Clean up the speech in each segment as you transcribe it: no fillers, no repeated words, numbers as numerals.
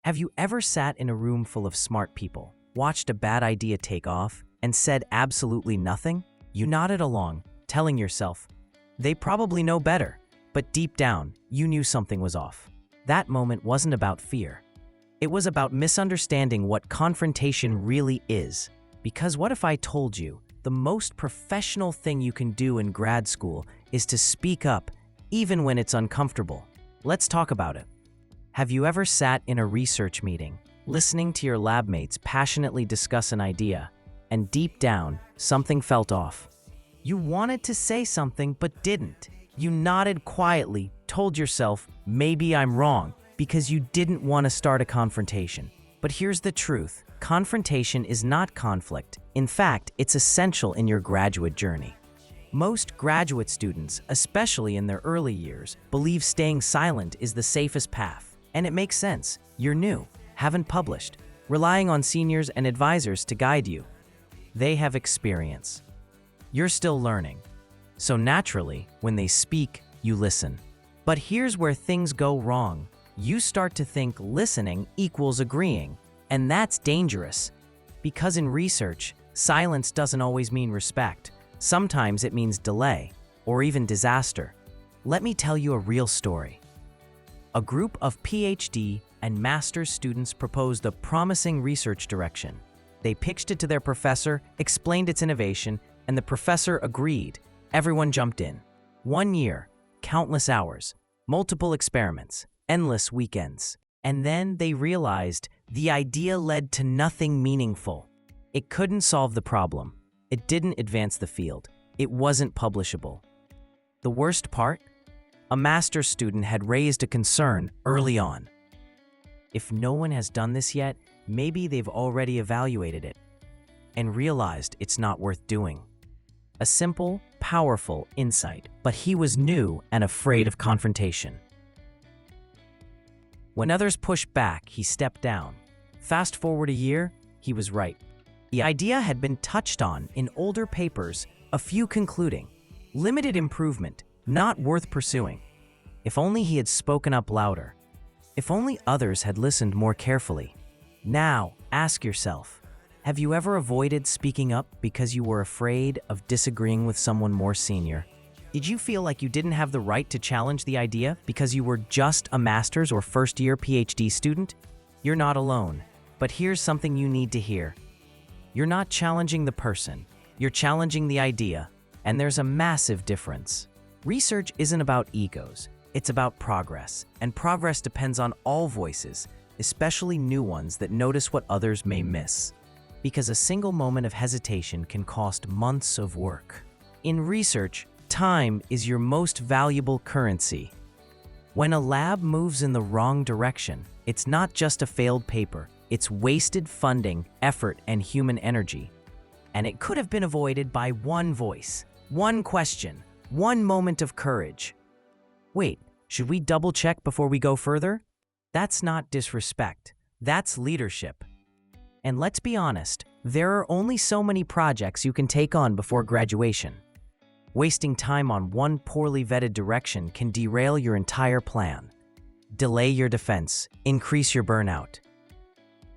Have you ever sat in a room full of smart people, watched a bad idea take off, and said absolutely nothing? You nodded along, telling yourself, they probably know better, but deep down, you knew something was off. That moment wasn't about fear. It was about misunderstanding what confrontation really is. Because what if I told you, the most professional thing you can do in grad school is to speak up, even when it's uncomfortable? Let's talk about it. Have you ever sat in a research meeting, listening to your lab mates passionately discuss an idea, and deep down, something felt off? You wanted to say something but didn't. You nodded quietly, told yourself, maybe I'm wrong, because you didn't want to start a confrontation. But here's the truth. Confrontation is not conflict. In fact, it's essential in your graduate journey. Most graduate students, especially in their early years, believe staying silent is the safest path. And it makes sense. You're new, haven't published, relying on seniors and advisors to guide you. They have experience. You're still learning. So naturally, when they speak, you listen. But here's where things go wrong. You start to think listening equals agreeing, and that's dangerous. Because in research, silence doesn't always mean respect. Sometimes it means delay, or even disaster. Let me tell you a real story. A group of PhD and master's students proposed a promising research direction. They pitched it to their professor, explained its innovation, and the professor agreed. Everyone jumped in. 1 year, countless hours, multiple experiments, endless weekends. And then they realized the idea led to nothing meaningful. It couldn't solve the problem. It didn't advance the field. It wasn't publishable. The worst part? A master's student had raised a concern early on. If no one has done this yet, maybe they've already evaluated it and realized it's not worth doing. A simple, powerful insight, but he was new and afraid of confrontation. When others pushed back, he stepped down. Fast forward a year, he was right. The idea had been touched on in older papers, a few concluding, limited improvement, not worth pursuing. If only he had spoken up louder. If only others had listened more carefully. Now, ask yourself, have you ever avoided speaking up because you were afraid of disagreeing with someone more senior? Did you feel like you didn't have the right to challenge the idea because you were just a master's or first-year PhD student? You're not alone, but here's something you need to hear. You're not challenging the person, you're challenging the idea, and there's a massive difference. Research isn't about egos, it's about progress, and progress depends on all voices, especially new ones that notice what others may miss. Because a single moment of hesitation can cost months of work. In research, time is your most valuable currency. When a lab moves in the wrong direction, it's not just a failed paper, it's wasted funding, effort, and human energy. And it could have been avoided by one voice, one question, one moment of courage. Wait, should we double-check before we go further? That's not disrespect. That's leadership. And let's be honest, there are only so many projects you can take on before graduation. Wasting time on one poorly vetted direction can derail your entire plan, delay your defense, increase your burnout.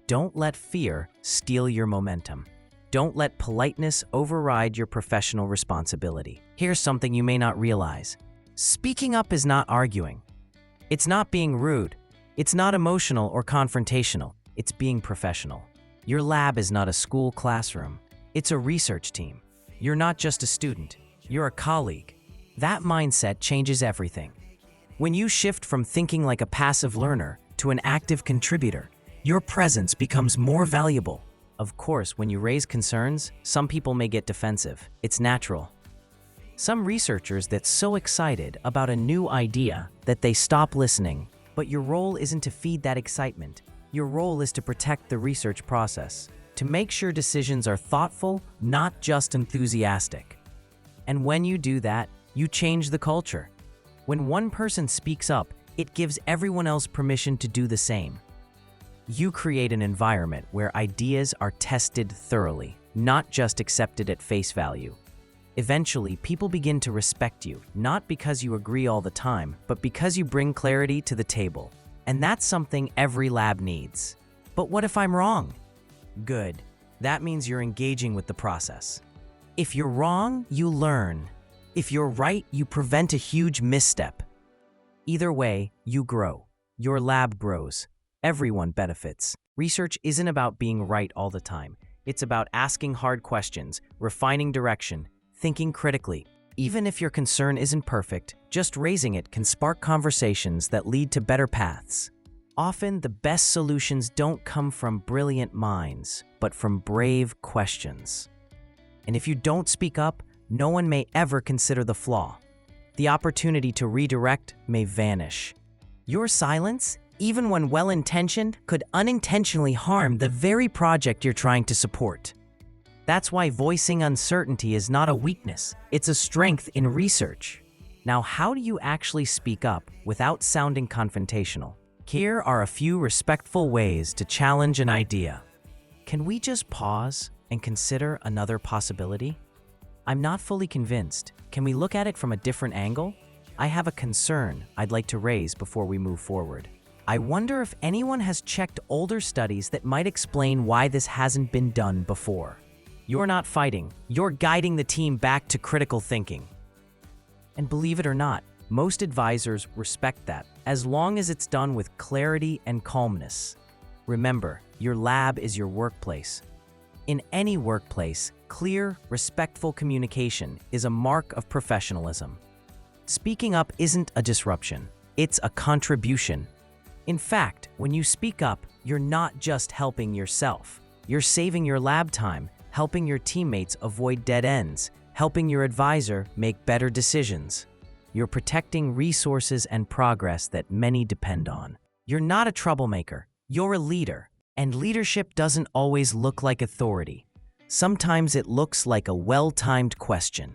Don't let fear steal your momentum. Don't let politeness override your professional responsibility. Here's something you may not realize. Speaking up is not arguing. It's not being rude. It's not emotional or confrontational. It's being professional. Your lab is not a school classroom. It's a research team. You're not just a student. You're a colleague. That mindset changes everything. When you shift from thinking like a passive learner to an active contributor, your presence becomes more valuable. Of course, when you raise concerns, some people may get defensive. It's natural. Some researchers get so excited about a new idea that they stop listening. But your role isn't to feed that excitement. Your role is to protect the research process, to make sure decisions are thoughtful, not just enthusiastic. And when you do that, you change the culture. When one person speaks up, it gives everyone else permission to do the same. You create an environment where ideas are tested thoroughly, not just accepted at face value. Eventually, people begin to respect you, not because you agree all the time, but because you bring clarity to the table. And that's something every lab needs. But what if I'm wrong? Good. That means you're engaging with the process. If you're wrong, you learn. If you're right, you prevent a huge misstep. Either way, you grow. Your lab grows. Everyone benefits. Research isn't about being right all the time. It's about asking hard questions, refining direction, thinking critically. Even if your concern isn't perfect, just raising it can spark conversations that lead to better paths. Often, the best solutions don't come from brilliant minds, but from brave questions. And if you don't speak up, no one may ever consider the flaw. The opportunity to redirect may vanish. Your silence, even when well-intentioned, could unintentionally harm the very project you're trying to support. That's why voicing uncertainty is not a weakness, it's a strength in research. Now, how do you actually speak up without sounding confrontational? Here are a few respectful ways to challenge an idea. Can we just pause and consider another possibility? I'm not fully convinced. Can we look at it from a different angle? I have a concern I'd like to raise before we move forward. I wonder if anyone has checked older studies that might explain why this hasn't been done before. You're not fighting, you're guiding the team back to critical thinking. And believe it or not, most advisors respect that, as long as it's done with clarity and calmness. Remember, your lab is your workplace. In any workplace, clear, respectful communication is a mark of professionalism. Speaking up isn't a disruption, it's a contribution. In fact, when you speak up, you're not just helping yourself. You're saving your lab time, helping your teammates avoid dead ends, helping your advisor make better decisions. You're protecting resources and progress that many depend on. You're not a troublemaker, you're a leader. And leadership doesn't always look like authority. Sometimes it looks like a well-timed question,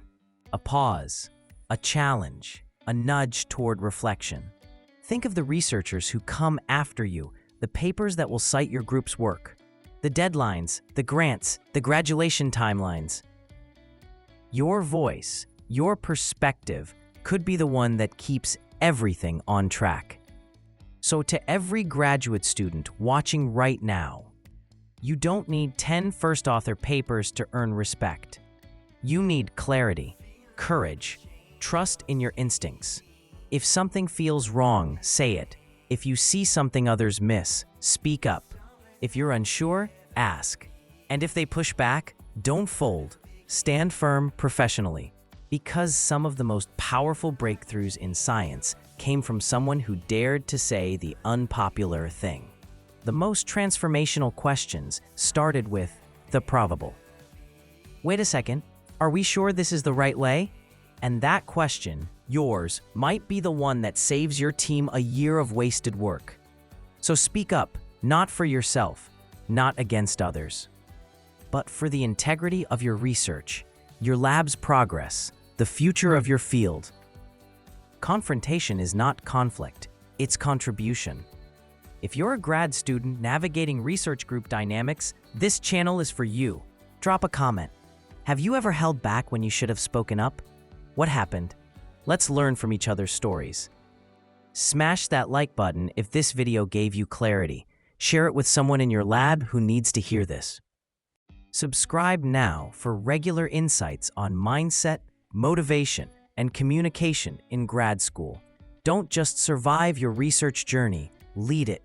a pause, a challenge, a nudge toward reflection. Think of the researchers who come after you, the papers that will cite your group's work, the deadlines, the grants, the graduation timelines. Your voice, your perspective, could be the one that keeps everything on track. So to every graduate student watching right now, you don't need 10 first author papers to earn respect. You need clarity, courage, trust in your instincts. If something feels wrong, say it. If you see something others miss, speak up. If you're unsure, ask. And if they push back, don't fold. Stand firm professionally. Because some of the most powerful breakthroughs in science came from someone who dared to say the unpopular thing. The most transformational questions started with the probable. Wait a second, are we sure this is the right way? And that question, yours, might be the one that saves your team a year of wasted work. So speak up, not for yourself, not against others, but for the integrity of your research, your lab's progress, the future of your field. Confrontation is not conflict, it's contribution. If you're a grad student navigating research group dynamics, this channel is for you. Drop a comment. Have you ever held back when you should have spoken up? What happened? Let's learn from each other's stories. Smash that like button if this video gave you clarity. Share it with someone in your lab who needs to hear this. Subscribe now for regular insights on mindset, motivation, and communication in grad school. Don't just survive your research journey, lead it.